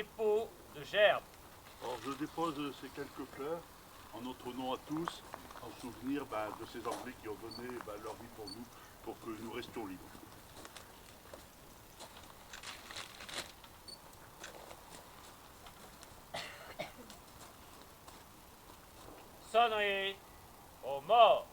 dépôt de gerbes. Alors je dépose ces quelques fleurs en notre nom à tous, en souvenir de ces Anglais qui ont donné leur vie pour nous, pour que nous restions libres. Sonnerie aux morts.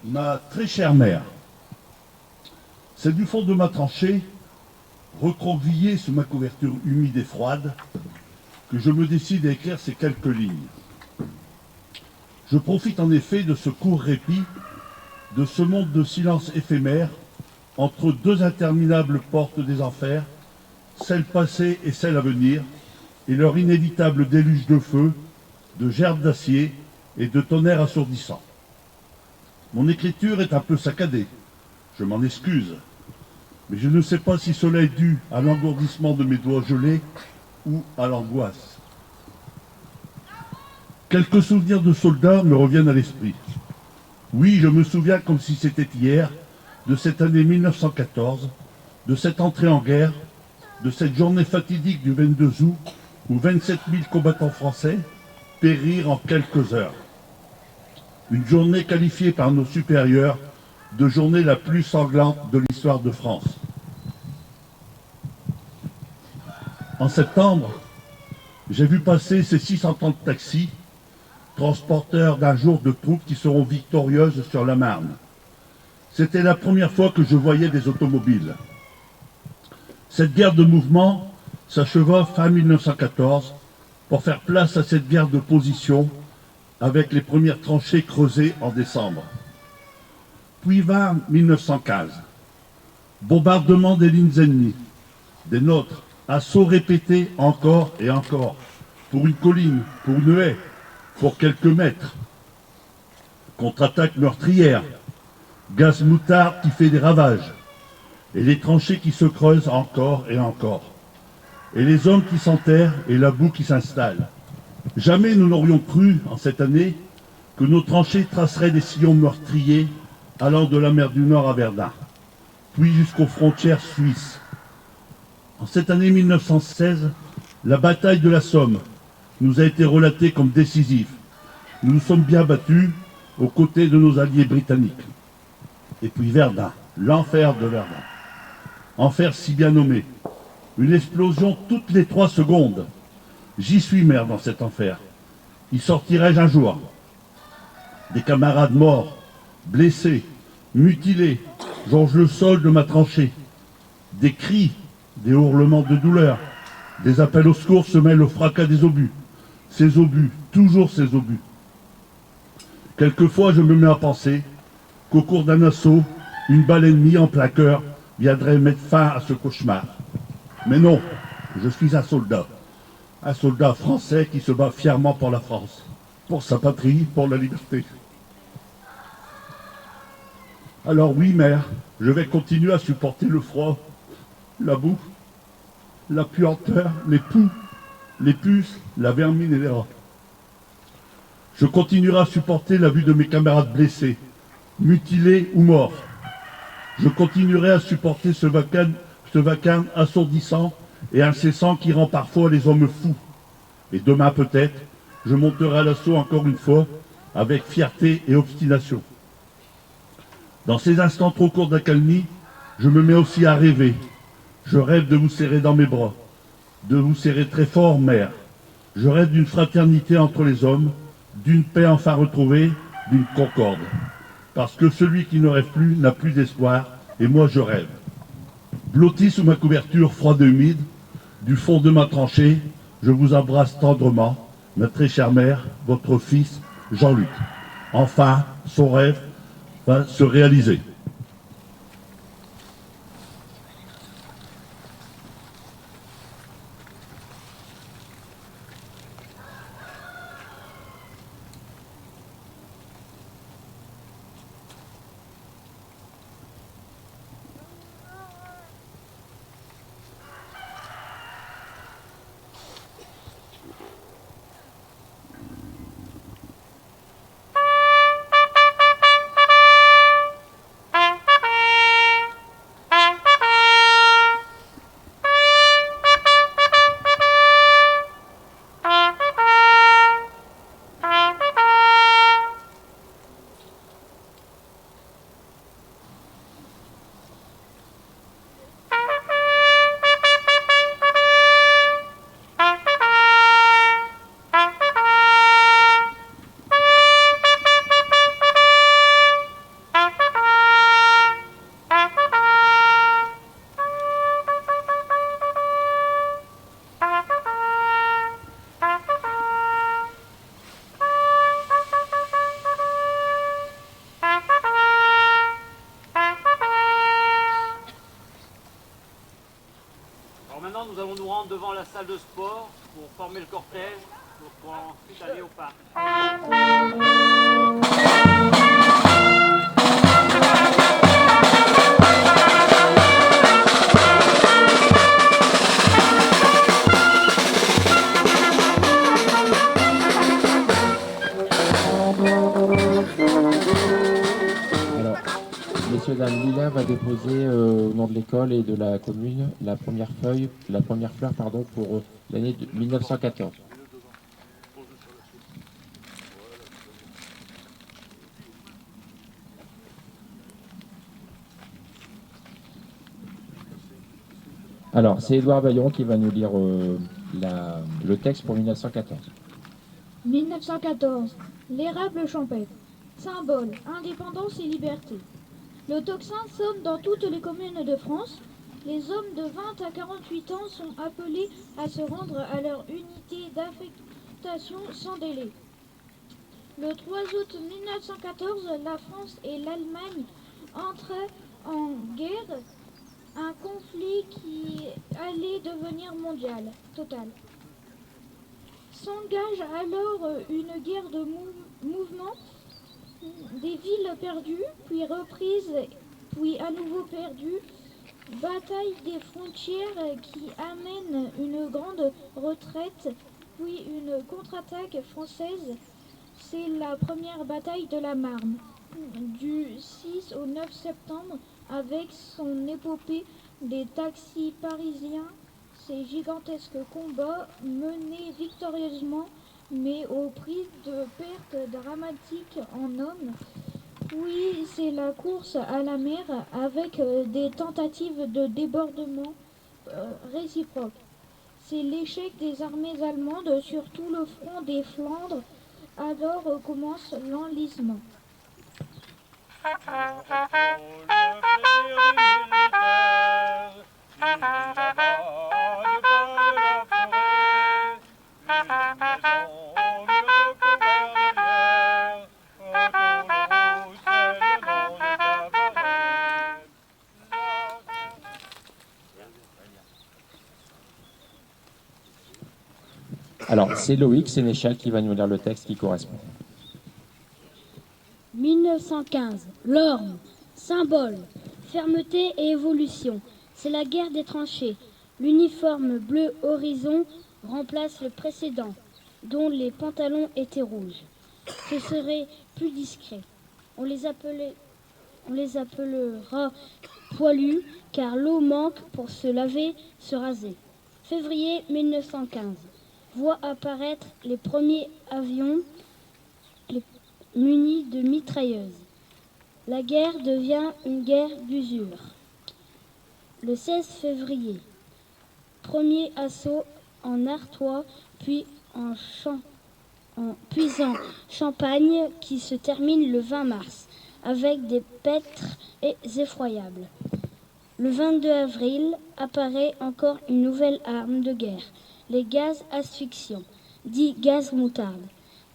Ma très chère mère, c'est du fond de ma tranchée, recroquevillée sous ma couverture humide et froide, que je me décide à écrire ces quelques lignes. Je profite en effet de ce court répit, de ce monde de silence éphémère, entre deux interminables portes des enfers, celle passée et celle à venir, et leur inévitable déluge de feu, de gerbes d'acier et de tonnerre assourdissant. Mon écriture est un peu saccadée, je m'en excuse, mais je ne sais pas si cela est dû à l'engourdissement de mes doigts gelés ou à l'angoisse. Quelques souvenirs de soldats me reviennent à l'esprit. Oui, je me souviens comme si c'était hier, de cette année 1914, de cette entrée en guerre, de cette journée fatidique du 22 août, où 27 000 combattants français périrent en quelques heures. Une journée qualifiée par nos supérieurs de journée la plus sanglante de l'histoire de France. En septembre, j'ai vu passer ces 630 taxis, transporteurs d'un jour de troupes qui seront victorieuses sur la Marne. C'était la première fois que je voyais des automobiles. Cette guerre de mouvement s'acheva fin 1914 pour faire place à cette guerre de position avec les premières tranchées creusées en décembre. Puis vint 1915. Bombardement des lignes ennemies, des nôtres, assauts répétés encore et encore, pour une colline, pour une haie, pour quelques mètres. Contre-attaque meurtrière, gaz moutarde qui fait des ravages, et les tranchées qui se creusent encore et encore, et les hommes qui s'enterrent et la boue qui s'installe. Jamais nous n'aurions cru, en cette année, que nos tranchées traceraient des sillons meurtriers allant de la mer du Nord à Verdun, puis jusqu'aux frontières suisses. En cette année 1916, la bataille de la Somme nous a été relatée comme décisive. Nous nous sommes bien battus aux côtés de nos alliés britanniques. Et puis Verdun, l'enfer de Verdun. Enfer si bien nommé. Une explosion toutes les 3 secondes. J'y suis maire dans cet enfer. Y sortirai-je un jour? Des camarades morts, blessés, mutilés, jonchent le sol de ma tranchée. Des cris, des hurlements de douleur, des appels au secours se mêlent au fracas des obus. Ces obus, toujours ces obus. Quelquefois, je me mets à penser qu'au cours d'un assaut, une balle ennemie en plein cœur viendrait mettre fin à ce cauchemar. Mais non, je suis un soldat français qui se bat fièrement pour la France, pour sa patrie, pour la liberté. Alors oui, mère, je vais continuer à supporter le froid, la boue, la puanteur, les poux, les puces, la vermine et les rats. Je continuerai à supporter la vue de mes camarades blessés, mutilés ou morts. Je continuerai à supporter ce vacarme assourdissant et incessant qui rend parfois les hommes fous. Et demain peut-être, je monterai à l'assaut encore une fois, avec fierté et obstination. Dans ces instants trop courts d'accalmie, je me mets aussi à rêver. Je rêve de vous serrer dans mes bras, de vous serrer très fort, mère. Je rêve d'une fraternité entre les hommes, d'une paix enfin retrouvée, d'une concorde. Parce que celui qui ne rêve plus n'a plus d'espoir, et moi je rêve. Blotti sous ma couverture froide et humide, du fond de ma tranchée, je vous embrasse tendrement, ma très chère mère, votre fils, Jean-Luc. Enfin, son rêve va se réaliser. Maintenant, nous allons nous rendre devant la salle de sport pour former le cortège, pour ensuite aller au parc. Monsieur Dame Lila va déposer au nom de l'école et de la commune la première fleur pour l'année 1914. Alors, c'est Édouard Bayon qui va nous lire le texte pour 1914. 1914. L'érable champêtre. Symbole, indépendance et liberté. Le tocsin sonne dans toutes les communes de France. Les hommes de 20 à 48 ans sont appelés à se rendre à leur unité d'affectation sans délai. Le 3 août 1914, la France et l'Allemagne entrent en guerre, un conflit qui allait devenir mondial, total. S'engage alors une guerre de mouvement, des villes perdues, puis reprises, puis à nouveau perdues, bataille des frontières qui amène une grande retraite, puis une contre-attaque française. C'est la première bataille de la Marne, du 6 au 9 septembre, avec son épopée des taxis parisiens, ces gigantesques combats menés victorieusement, mais au prix de pertes dramatiques en hommes. Oui, c'est la course à la mer avec des tentatives de débordement réciproques. C'est l'échec des armées allemandes sur tout le front des Flandres. Alors commence l'enlisement. Alors, c'est Loïc Sénéchal qui va nous lire le texte qui correspond. 1915, l'orme, symbole, fermeté et évolution. C'est la guerre des tranchées. L'uniforme bleu horizon remplace le précédent, dont les pantalons étaient rouges. Ce serait plus discret. On les appellera poilus, car l'eau manque pour se laver, se raser. Février 1915. Voit apparaître les premiers avions munis de mitrailleuses. La guerre devient une guerre d'usure. Le 16 février, premier assaut en Artois, puis en Champagne, qui se termine le 20 mars, avec des pètres effroyables. Le 22 avril apparaît encore une nouvelle arme de guerre, les gaz asphyxiants, dits gaz moutarde,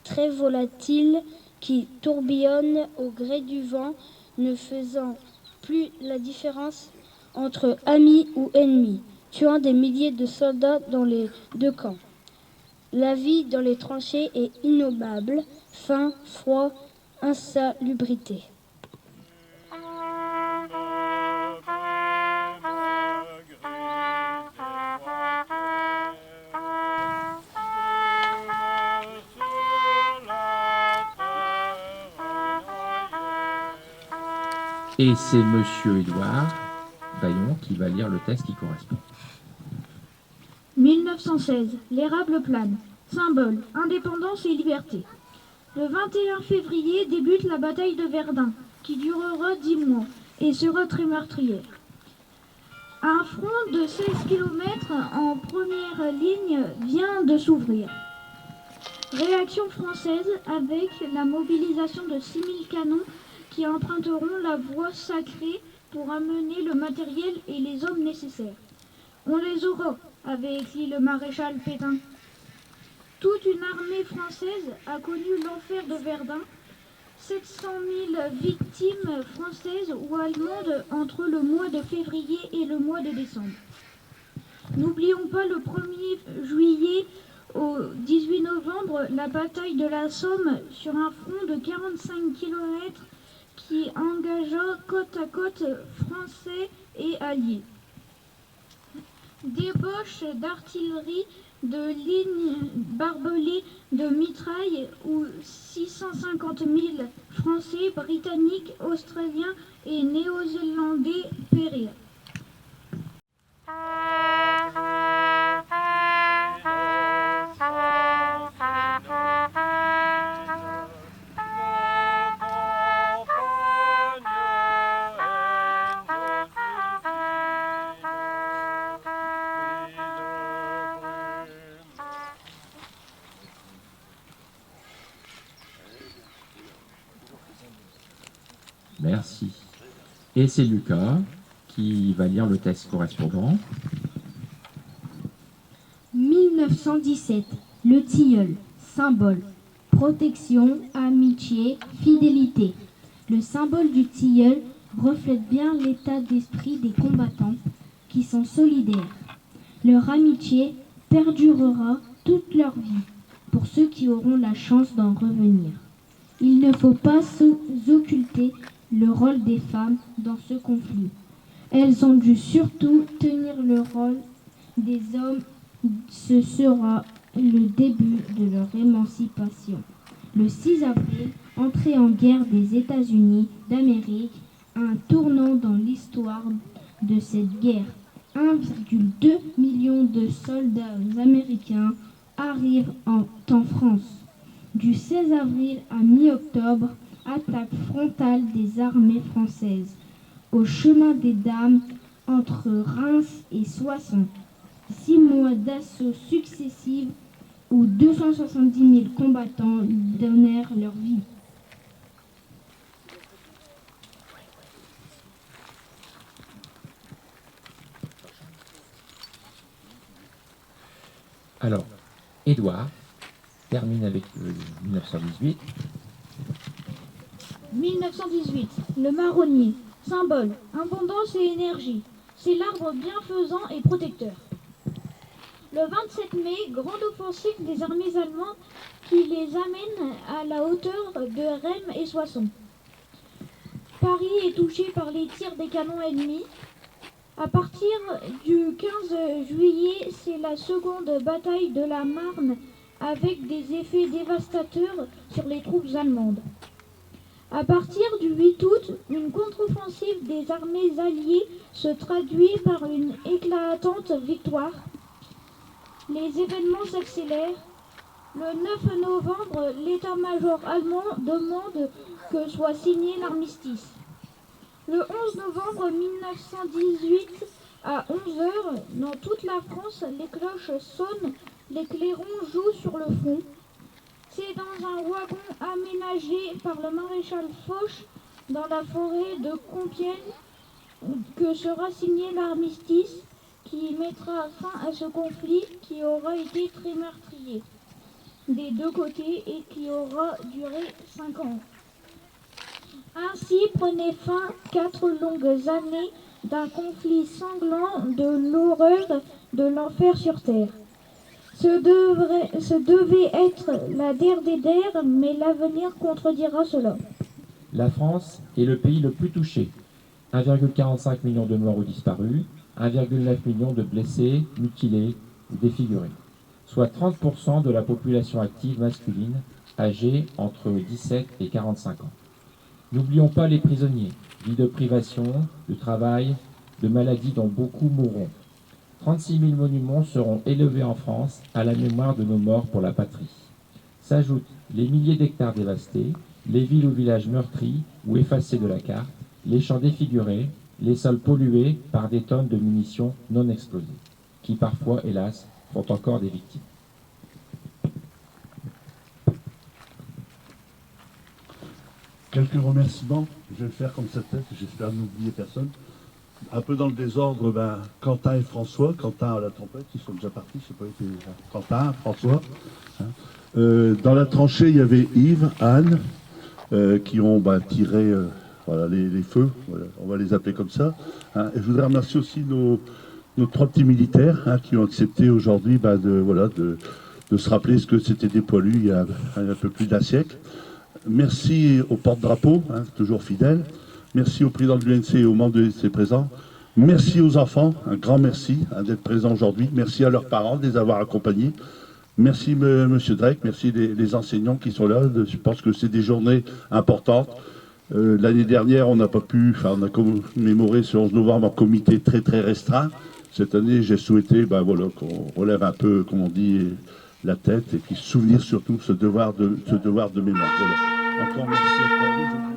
très volatiles qui tourbillonnent au gré du vent, ne faisant plus la différence entre amis ou ennemis, tuant des milliers de soldats dans les deux camps. La vie dans les tranchées est innommable, faim, froid, insalubrité. Et c'est Monsieur Édouard Bayon qui va lire le texte qui correspond. 1916, l'érable plane, symbole, indépendance et liberté. Le 21 février débute la bataille de Verdun, qui durera 10 mois et sera très meurtrière. Un front de 16 km en première ligne vient de s'ouvrir. Réaction française avec la mobilisation de 6000 canons qui emprunteront la voie sacrée pour amener le matériel et les hommes nécessaires. On les aura, avait écrit le maréchal Pétain. Toute une armée française a connu l'enfer de Verdun, 700 000 victimes françaises ou allemandes entre le mois de février et le mois de décembre. N'oublions pas le 1er juillet au 18 novembre, la bataille de la Somme sur un front de 45 km qui engagea côte à côte Français et Alliés. Débauche d'artillerie, de lignes barbelées de mitraille où 650 000 Français, Britanniques, Australiens et Néo-Zélandais périrent. Merci. Et c'est Lucas qui va lire le texte correspondant. 1917, le tilleul, symbole, protection, amitié, fidélité. Le symbole du tilleul reflète bien l'état d'esprit des combattants qui sont solidaires. Leur amitié perdurera toute leur vie pour ceux qui auront la chance d'en revenir. Il ne faut pas occulter le rôle des femmes dans ce conflit. Elles ont dû surtout tenir le rôle des hommes. Ce sera le début de leur émancipation. Le 6 avril, entrée en guerre des États-Unis d'Amérique, un tournant dans l'histoire de cette guerre. 1,2 million de soldats américains arrivent en France. Du 16 avril à mi-octobre, attaque frontale des armées françaises au chemin des Dames entre Reims et Soissons. 6 mois d'assaut successifs où 270 000 combattants donnèrent leur vie. Alors, Édouard termine avec 1918. 1918, le marronnier, symbole, abondance et énergie. C'est l'arbre bienfaisant et protecteur. Le 27 mai, grande offensive des armées allemandes qui les amène à la hauteur de Reims et Soissons. Paris est touché par les tirs des canons ennemis. À partir du 15 juillet, c'est la seconde bataille de la Marne avec des effets dévastateurs sur les troupes allemandes. À partir du 8 août, une contre-offensive des armées alliées se traduit par une éclatante victoire. Les événements s'accélèrent. Le 9 novembre, l'état-major allemand demande que soit signé l'armistice. Le 11 novembre 1918, à 11h, dans toute la France, les cloches sonnent, les clairons jouent sur le front. C'est dans un wagon aménagé par le maréchal Foch dans la forêt de Compiègne que sera signé l'armistice qui mettra fin à ce conflit qui aura été très meurtrier des deux côtés et qui aura duré 5 ans. Ainsi prenaient fin 4 longues années d'un conflit sanglant, de l'horreur, de l'enfer sur terre. Ce devait être la der des der, mais l'avenir contredira cela. La France est le pays le plus touché. 1,45 million de morts ou disparus, 1,9 million de blessés, mutilés ou défigurés, soit 30% de la population active masculine âgée entre 17 et 45 ans. N'oublions pas les prisonniers, vie de privation, de travail, de maladies dont beaucoup mourront. 36 000 monuments seront élevés en France à la mémoire de nos morts pour la patrie. S'ajoutent les milliers d'hectares dévastés, les villes ou villages meurtris ou effacés de la carte, les champs défigurés, les sols pollués par des tonnes de munitions non explosées, qui parfois, hélas, font encore des victimes. Quelques remerciements, je vais le faire comme ça peut-être, j'espère n'oublier personne. Un peu dans le désordre, Quentin et François, Quentin à la trompette, ils sont déjà partis, je sais pas, Quentin, François. Dans la tranchée, il y avait Yves, Anne, qui ont tiré voilà, les feux, voilà, on va les appeler comme ça. Et je voudrais remercier aussi nos 3 petits militaires qui ont accepté aujourd'hui de se rappeler ce que c'était des poilus il y a un peu plus d'un siècle. Merci au porte-drapeau, toujours fidèle. Merci au président de l'UNC et aux membres de l'UNC présents. Merci aux enfants, un grand merci d'être présents aujourd'hui. Merci à leurs parents de les avoir accompagnés. Merci Monsieur Drake, merci les enseignants qui sont là. Je pense que c'est des journées importantes. L'année dernière, on n'a pas pu, on a commémoré ce 11 novembre en comité très très restreint. Cette année, j'ai souhaité qu'on relève un peu, comme on dit, la tête et puis se souvenir surtout ce devoir de mémoire. Voilà. Encore merci à vous.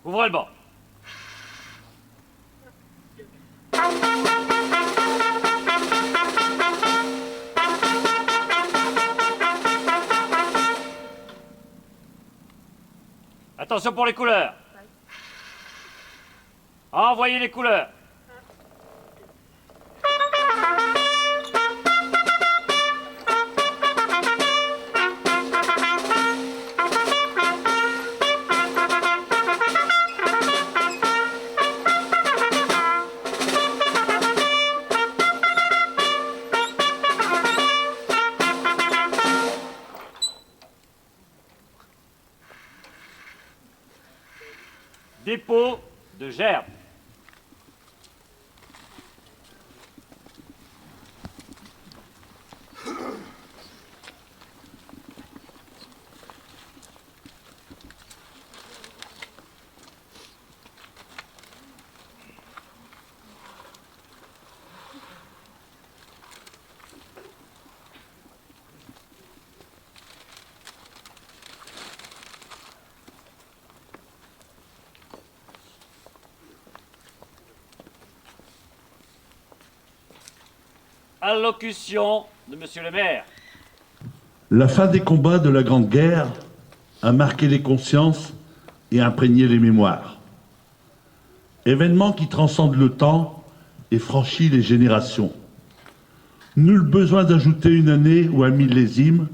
Ouvrez le banc. Attention pour les couleurs. Envoyez les couleurs. Dépôt de gerbes. Allocution de Monsieur le maire. La fin des combats de la Grande Guerre a marqué les consciences et imprégné les mémoires. Événement qui transcende le temps et franchit les générations. Nul besoin d'ajouter une année ou un millésime.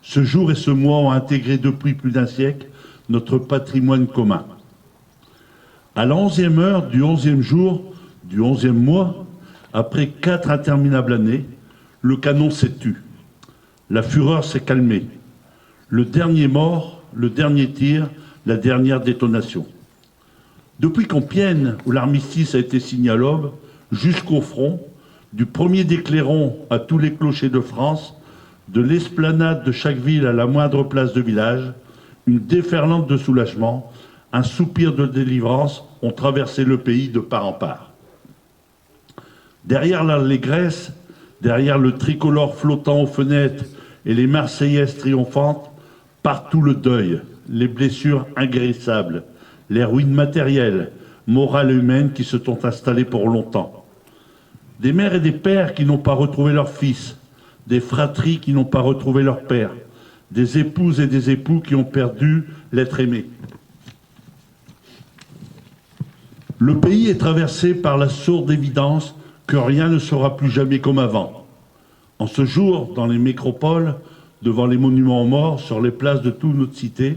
Ce jour et ce mois ont intégré depuis plus d'un siècle notre patrimoine commun. À la 11e heure du 11e jour du 11e mois, après 4 interminables années, le canon s'est tu. La fureur s'est calmée. Le dernier mort, le dernier tir, la dernière détonation. Depuis Compiègne, où l'armistice a été signé à l'aube, jusqu'au front, du premier des clairons à tous les clochers de France, de l'esplanade de chaque ville à la moindre place de village, une déferlante de soulagement, un soupir de délivrance ont traversé le pays de part en part. Derrière l'allégresse, derrière le tricolore flottant aux fenêtres et les Marseillaises triomphantes, partout le deuil, les blessures inguérissables, les ruines matérielles, morales et humaines qui se sont installées pour longtemps. Des mères et des pères qui n'ont pas retrouvé leurs fils, des fratries qui n'ont pas retrouvé leur père, des épouses et des époux qui ont perdu l'être aimé. Le pays est traversé par la sourde évidence que rien ne sera plus jamais comme avant. En ce jour, dans les métropoles, devant les monuments aux morts, sur les places de toute notre cité,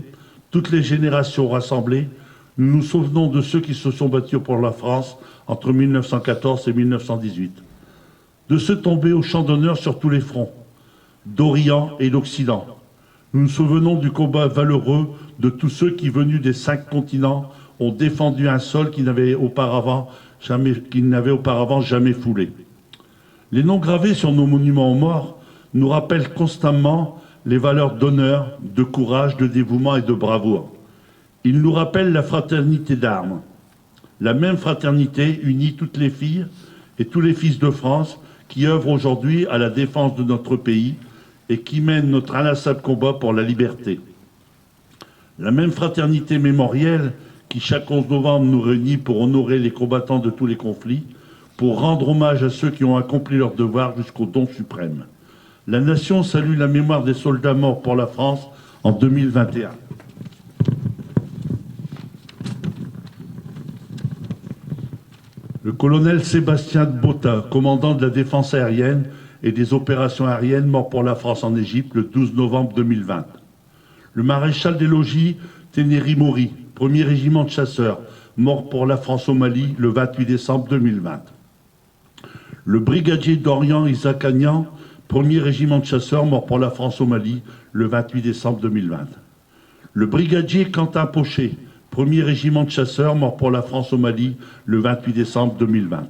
toutes les générations rassemblées, nous nous souvenons de ceux qui se sont battus pour la France entre 1914 et 1918. De ceux tombés au champ d'honneur sur tous les fronts, d'Orient et d'Occident. Nous nous souvenons du combat valeureux de tous ceux qui, venus des 5 continents, ont défendu un sol qu'ils n'avaient auparavant jamais foulé. Les noms gravés sur nos monuments aux morts nous rappellent constamment les valeurs d'honneur, de courage, de dévouement et de bravoure. Ils nous rappellent la fraternité d'armes. La même fraternité unit toutes les filles et tous les fils de France qui œuvrent aujourd'hui à la défense de notre pays et qui mènent notre inlassable combat pour la liberté. La même fraternité mémorielle qui chaque 11 novembre nous réunit pour honorer les combattants de tous les conflits, pour rendre hommage à ceux qui ont accompli leur devoir jusqu'au don suprême. La nation salue la mémoire des soldats morts pour la France en 2021. Le colonel Sébastien de Botta, commandant de la défense aérienne et des opérations aériennes, mort pour la France en Égypte le 12 novembre 2020. Le maréchal des logis Ténéry Maury, 1er régiment de chasseurs, mort pour la France au Mali le 28 décembre 2020. Le brigadier d'Orient Isaac Agnan, 1er régiment de chasseurs, mort pour la France au Mali le 28 décembre 2020. Le brigadier Quentin Pochet, 1er régiment de chasseurs, mort pour la France au Mali le 28 décembre 2020.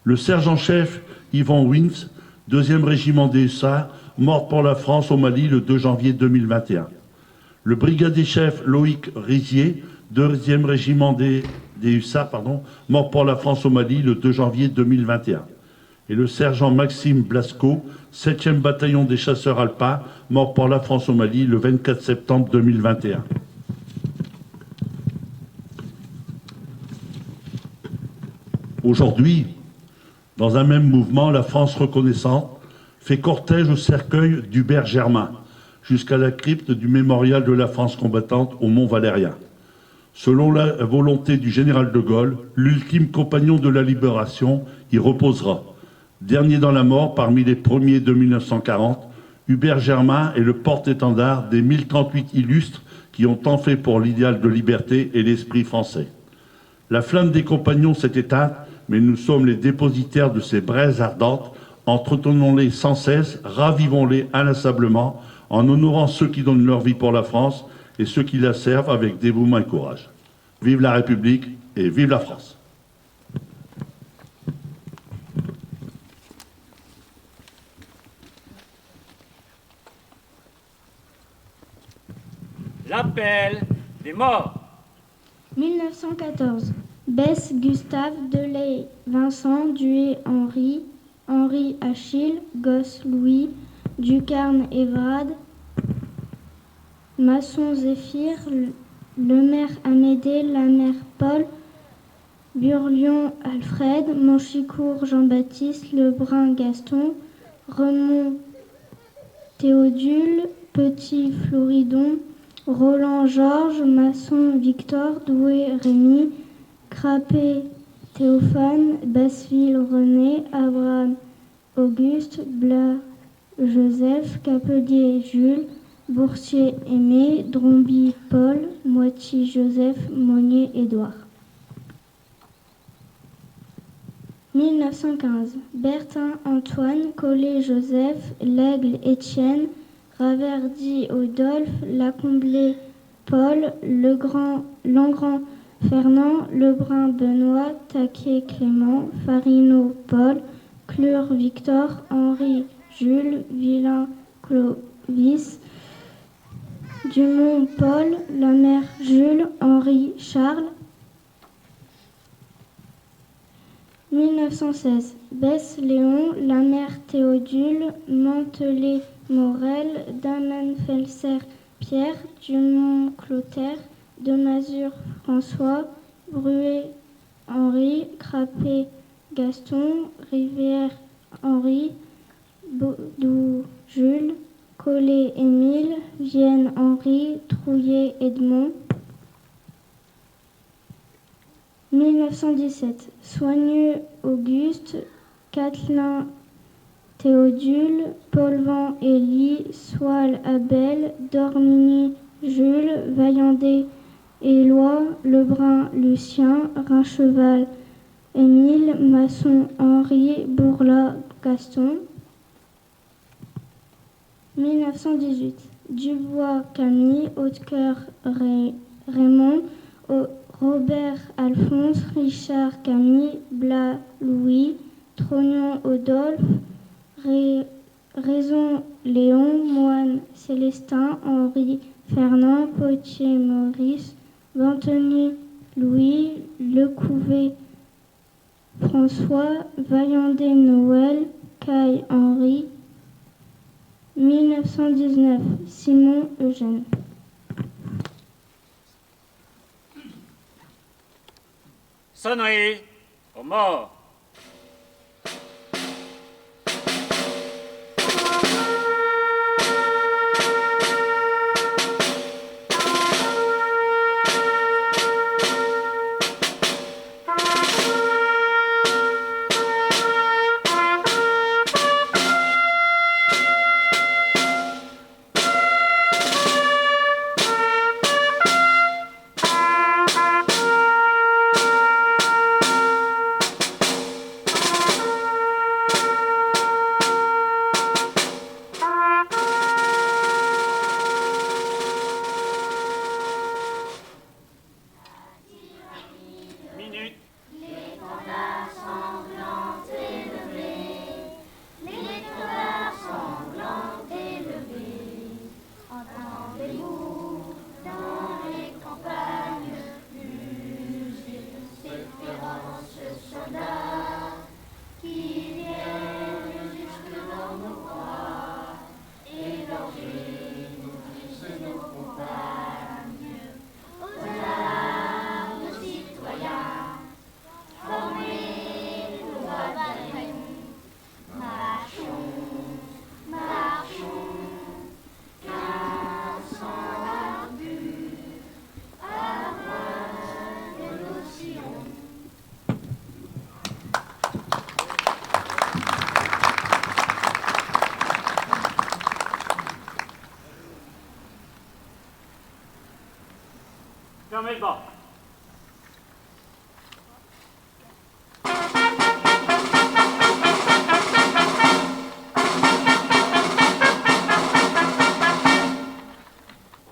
Le sergent-chef Yvan Wins, 2e régiment des Hussards, mort pour la France au Mali le 2 janvier 2021. Le brigadier-chef Loïc Rizier, 2e régiment des Hussards, mort pour la France au Mali le 2 janvier 2021. Et le sergent Maxime Blasco, 7e bataillon des chasseurs alpins, mort pour la France au Mali le 24 septembre 2021. Aujourd'hui, dans un même mouvement, la France reconnaissante fait cortège au cercueil d'Hubert Germain, jusqu'à la crypte du mémorial de la France combattante au Mont Valérien. Selon la volonté du général de Gaulle, l'ultime compagnon de la libération y reposera. Dernier dans la mort, parmi les premiers de 1940, Hubert Germain est le porte-étendard des 1038 illustres qui ont tant fait pour l'idéal de liberté et l'esprit français. La flamme des compagnons s'est éteinte, mais nous sommes les dépositaires de ces braises ardentes. Entretenons-les sans cesse, ravivons-les inlassablement, en honorant ceux qui donnent leur vie pour la France et ceux qui la servent avec dévouement et courage. Vive la République et vive la France! L'appel des morts. 1914. Besse Gustave, Delay Vincent, Duhay Henri, Henri Achille, Gosse Louis, Ducarne Évrade, Masson Zéphyr, Lemaire Amédée, Lamère Paul, Burlion Alfred, Monchicourt Jean-Baptiste, Lebrun Gaston, Remond Théodule, Petit Floridon, Roland Georges, Masson Victor, Doué Rémy, Crapé Théophane, Basseville René, Abraham Auguste, Blas Joseph, Capelier Jules, Boursier Aimé, Dromby Paul, Moiti Joseph, Monnier Édouard. 1915. Bertin Antoine, Collet Joseph, Laigle Étienne, Raverdy Odolphe, Lacomblé Paul, Langrand Fernand, Lebrun Benoît, Taquet Clément, Farinaud Paul, Clure Victor, Henri Jules, Villain Clovis, Dumont Paul, Lamère Jules, Henri Charles. 1916. Besse Léon, Lamère Théodule, Mantelet Morel, Daman-Felser Pierre, Dumont Clotaire, de Mazure François, Bruet Henri, Crapé Gaston, Rivière Henri, Baudou Jules, Collet Émile, Vienne Henri, Trouillet Edmond. 1917. Soigneux Auguste, Catelin Théodule, Paulvan Élie, Soile Abel, Dormigny Jules, Vaillandé Éloi, Lebrun Lucien, Rincheval Émile, Masson Henri, Bourla Gaston. 1918. Dubois Camille, Hautecoeur Raymond, Robert Alphonse, Richard Camille, Blas Louis, Trognon Odolphe, Raison Léon, Moine Célestin, Henri Fernand, Potier Maurice, Venteny Louis, Lecouvet François, Vaillandé Noël, Caille Henri. 1919. Simon Eugène. Sonnerie aux morts. Fermez le banc.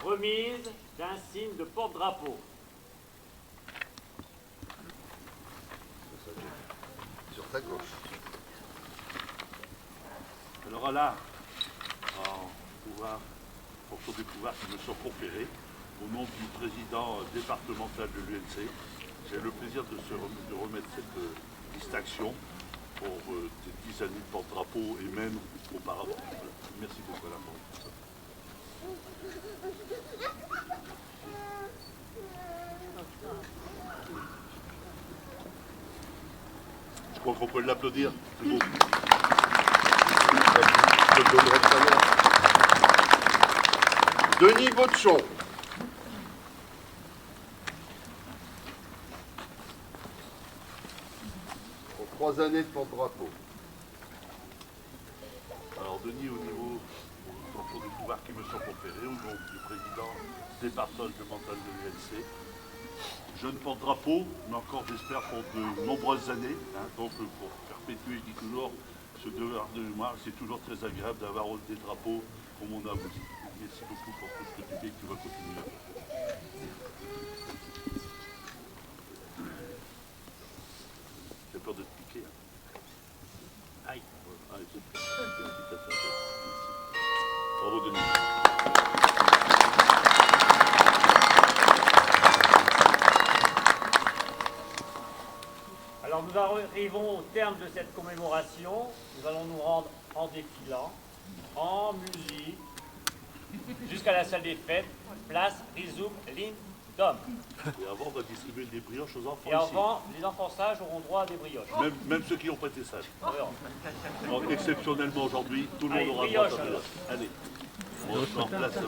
Remise d'un signe de porte-drapeau. Sur ta gauche. Alors là, pour des pouvoirs qui me sont conférés, au nom du président départemental de l'UNC, j'ai le plaisir de remettre cette distinction pour des 10 années de porte-drapeau et même auparavant. Merci beaucoup à la France. Je crois qu'on peut l'applaudir. C'est beau. Je te donnerai tout à l'heure. Denis Baudchon. Pour 3 années de porte-drapeau. Alors Denis, au niveau des pouvoirs qui me sont conférés, au nom du président départemental de l'UNC, jeune porte-drapeau, mais encore j'espère pour de nombreuses années, hein, donc pour perpétuer, je dis toujours, ce devoir de mémoire, c'est toujours très agréable d'avoir des drapeaux comme on a aussi. Merci beaucoup pour tout ce que tu fais et que tu vas continuer à faire. J'ai peur de te piquer. Hein. Aïe. Aïe, merci. Bravo Denis. Alors nous arrivons au terme de cette commémoration. Nous allons nous rendre en défilant, en musique, jusqu'à la salle des fêtes, place Rizoum Lindom. Et avant, on va distribuer des brioches aux enfants. Et avant, les enfants sages auront droit à des brioches. Même ceux qui n'ont pas été sages. Alors, Donc, exceptionnellement aujourd'hui, tout le monde allez, aura droit à brioche, ça. alors. Allez, on se met en place là-bas.